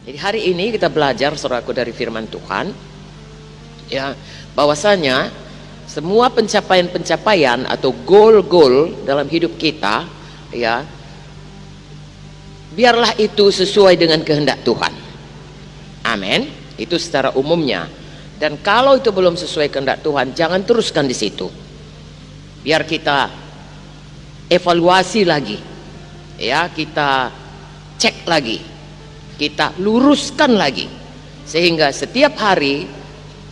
Jadi hari ini kita belajar, saudaraku, dari firman Tuhan, ya, bahwasanya semua pencapaian-pencapaian atau goal-goal dalam hidup kita, ya, biarlah itu sesuai dengan kehendak Tuhan. Amin. Itu secara umumnya. Dan kalau itu belum sesuai kehendak Tuhan, jangan teruskan di situ. Biar kita evaluasi lagi, ya, kita cek lagi, kita luruskan lagi, sehingga setiap hari,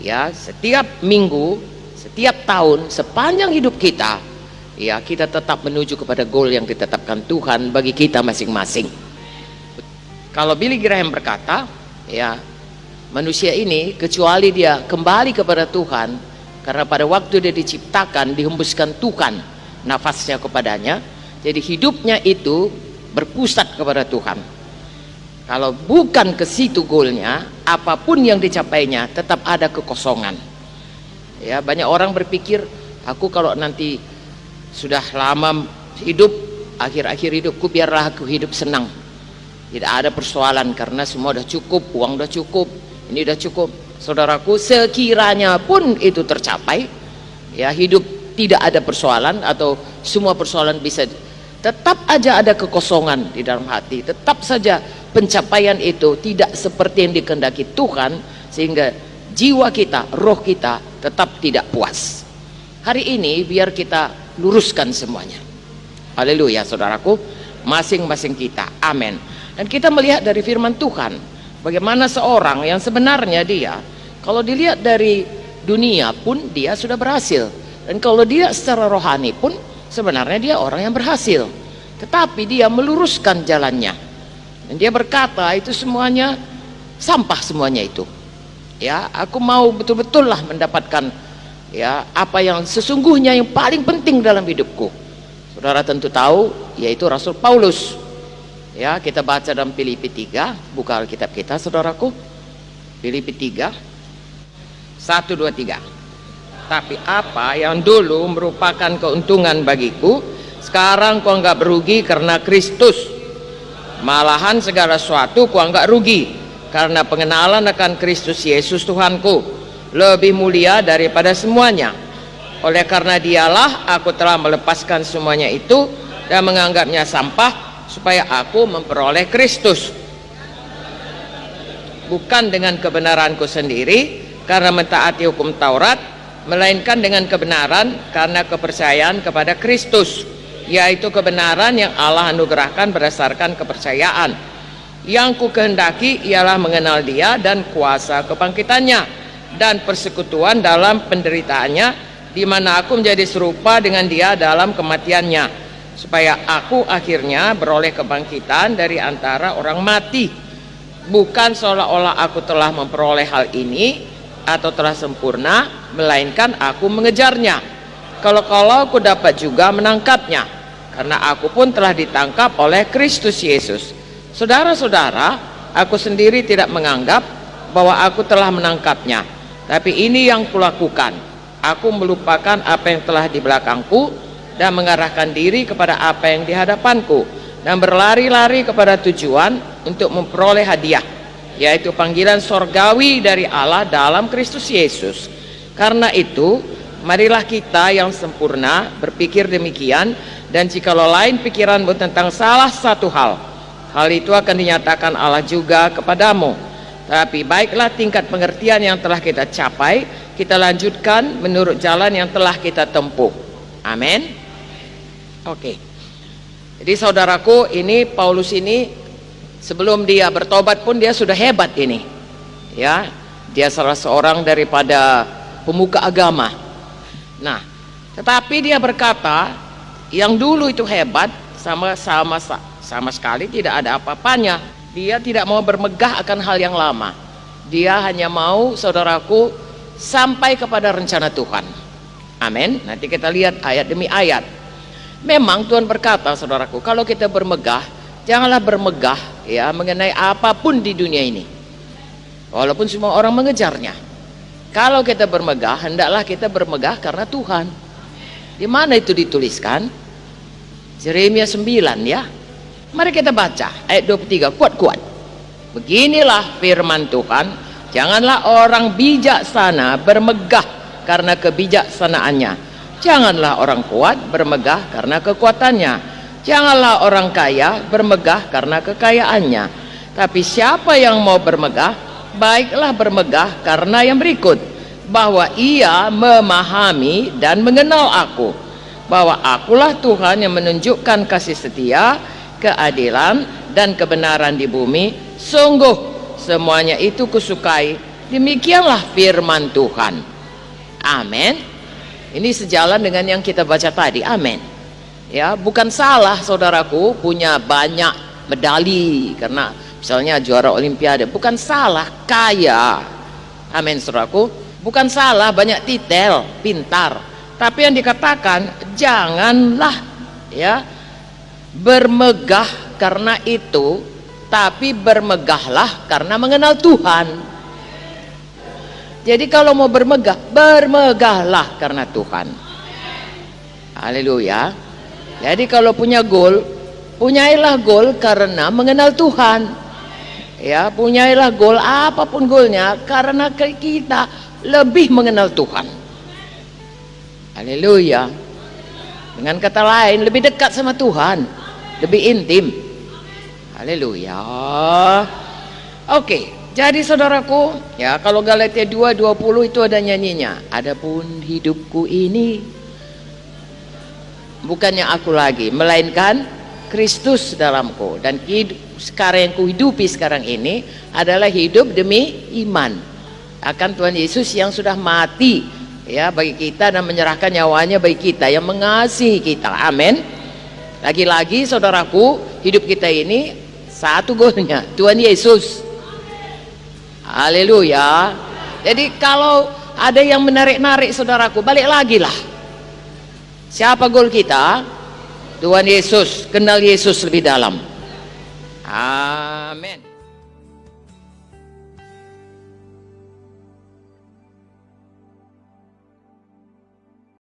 ya, setiap minggu, setiap tahun, sepanjang hidup kita, ya, kita tetap menuju kepada goal yang ditetapkan Tuhan bagi kita masing-masing. Kalau Billy Graham berkata, ya, manusia ini kecuali dia kembali kepada Tuhan, karena pada waktu dia diciptakan dihembuskan Tuhan nafasnya kepadanya, jadi hidupnya itu berpusat kepada Tuhan. Kalau bukan ke situ goalnya, apapun yang dicapainya tetap ada kekosongan. Ya, banyak orang berpikir, aku kalau nanti sudah lama hidup, akhir-akhir hidupku biarlah aku hidup senang, tidak ada persoalan karena semua udah cukup, uang udah cukup, ini udah cukup. Saudaraku, sekiranya pun itu tercapai, ya, hidup tidak ada persoalan atau semua persoalan bisa, tetap aja ada kekosongan di dalam hati, tetap saja pencapaian itu tidak seperti yang dikehendaki Tuhan, sehingga jiwa kita, roh kita tetap tidak puas. Hari ini biar kita luruskan semuanya. Haleluya, saudaraku, masing-masing kita. Amin. Dan kita melihat dari firman Tuhan bagaimana seorang yang sebenarnya dia, kalau dilihat dari dunia pun dia sudah berhasil, dan kalau dia secara rohani pun sebenarnya dia orang yang berhasil, tetapi dia meluruskan jalannya, dan dia berkata itu semuanya sampah, semuanya itu, ya, aku mau betul-betul lah mendapatkan, ya, apa yang sesungguhnya yang paling penting dalam hidupku. Saudara tentu tahu, yaitu Rasul Paulus. Ya, kita baca dalam Filipi 3, buka Alkitab kita, saudaraku. Filipi 3, 1, 2, 3. Tapi apa yang dulu merupakan keuntungan bagiku, sekarang ku anggap rugi karena Kristus. Malahan segala sesuatu ku anggap rugi karena pengenalan akan Kristus Yesus Tuhanku, lebih mulia daripada semuanya. Oleh karena dialah aku telah melepaskan semuanya itu dan menganggapnya sampah, supaya aku memperoleh Kristus, bukan dengan kebenaranku sendiri karena mentaati hukum Taurat, melainkan dengan kebenaran karena kepercayaan kepada Kristus, yaitu kebenaran yang Allah anugerahkan berdasarkan kepercayaan. Yang ku kehendaki ialah mengenal Dia dan kuasa kebangkitannya dan persekutuan dalam penderitaannya, di mana aku menjadi serupa dengan Dia dalam kematiannya, supaya aku akhirnya beroleh kebangkitan dari antara orang mati. Bukan seolah-olah aku telah memperoleh hal ini atau telah sempurna, melainkan aku mengejarnya, kalau aku dapat juga menangkapnya, karena aku pun telah ditangkap oleh Kristus Yesus. Saudara-saudara, aku sendiri tidak menganggap bahwa aku telah menangkapnya, tapi ini yang kulakukan, aku melupakan apa yang telah di belakangku dan mengarahkan diri kepada apa yang di hadapanku, dan berlari-lari kepada tujuan untuk memperoleh hadiah, yaitu panggilan sorgawi dari Allah dalam Kristus Yesus. Karena itu, marilah kita yang sempurna berpikir demikian, dan jikalau lain pikiranmu tentang salah satu hal itu akan dinyatakan Allah juga kepadamu. Tapi baiklah tingkat pengertian yang telah kita capai, kita lanjutkan menurut jalan yang telah kita tempuh. Amin. Oke. Jadi saudaraku, ini Paulus ini sebelum dia bertobat pun dia sudah hebat ini. Ya, dia salah seorang daripada pemuka agama. Nah, tetapi dia berkata, yang dulu itu hebat sama sekali tidak ada apa-apanya. Dia tidak mau bermegah akan hal yang lama. Dia hanya mau, saudaraku, sampai kepada rencana Tuhan. Amin. Nanti kita lihat ayat demi ayat. Memang Tuhan berkata, saudaraku, kalau kita bermegah, janganlah bermegah, ya, mengenai apapun di dunia ini, walaupun semua orang mengejarnya. Kalau kita bermegah, hendaklah kita bermegah karena Tuhan. Di mana itu dituliskan? Yeremia 9, ya. Mari kita baca ayat 23, kuat-kuat. Beginilah firman Tuhan, janganlah orang bijaksana bermegah karena kebijaksanaannya, janganlah orang kuat bermegah karena kekuatannya, janganlah orang kaya bermegah karena kekayaannya. Tapi siapa yang mau bermegah, baiklah bermegah karena yang berikut, bahwa ia memahami dan mengenal aku, bahwa akulah Tuhan yang menunjukkan kasih setia, keadilan dan kebenaran di bumi. Sungguh semuanya itu kusukai. Demikianlah firman Tuhan. Amin. Ini sejalan dengan yang kita baca tadi. Amin. Ya, bukan salah saudaraku punya banyak medali karena misalnya juara olimpiade, bukan salah kaya. Amin saudaraku. Bukan salah banyak titel, pintar. Tapi yang dikatakan janganlah ya bermegah karena itu, tapi bermegahlah karena mengenal Tuhan. Jadi kalau mau bermegah, bermegahlah karena Tuhan. Haleluya. Jadi kalau punya goal, punyailah goal karena mengenal Tuhan. Ya, punyailah goal apapun goalnya karena kita lebih mengenal Tuhan. Haleluya. Dengan kata lain, lebih dekat sama Tuhan, lebih intim. Haleluya. Oke, jadi saudaraku, ya kalau Galatia 2:20 itu ada nyanyinya. Adapun hidupku ini bukannya aku lagi, melainkan Kristus dalamku, dan sekarang yang kuhidupi sekarang ini adalah hidup demi iman akan Tuhan Yesus yang sudah mati ya bagi kita dan menyerahkan nyawanya bagi kita, yang mengasihi kita. Amin. Lagi-lagi saudaraku, hidup kita ini satu goalnya, Tuhan Yesus. Haleluya. Jadi kalau ada yang menarik-narik saudaraku, balik lagi lah. Siapa goal kita? Tuhan Yesus. Kenal Yesus lebih dalam. Amin.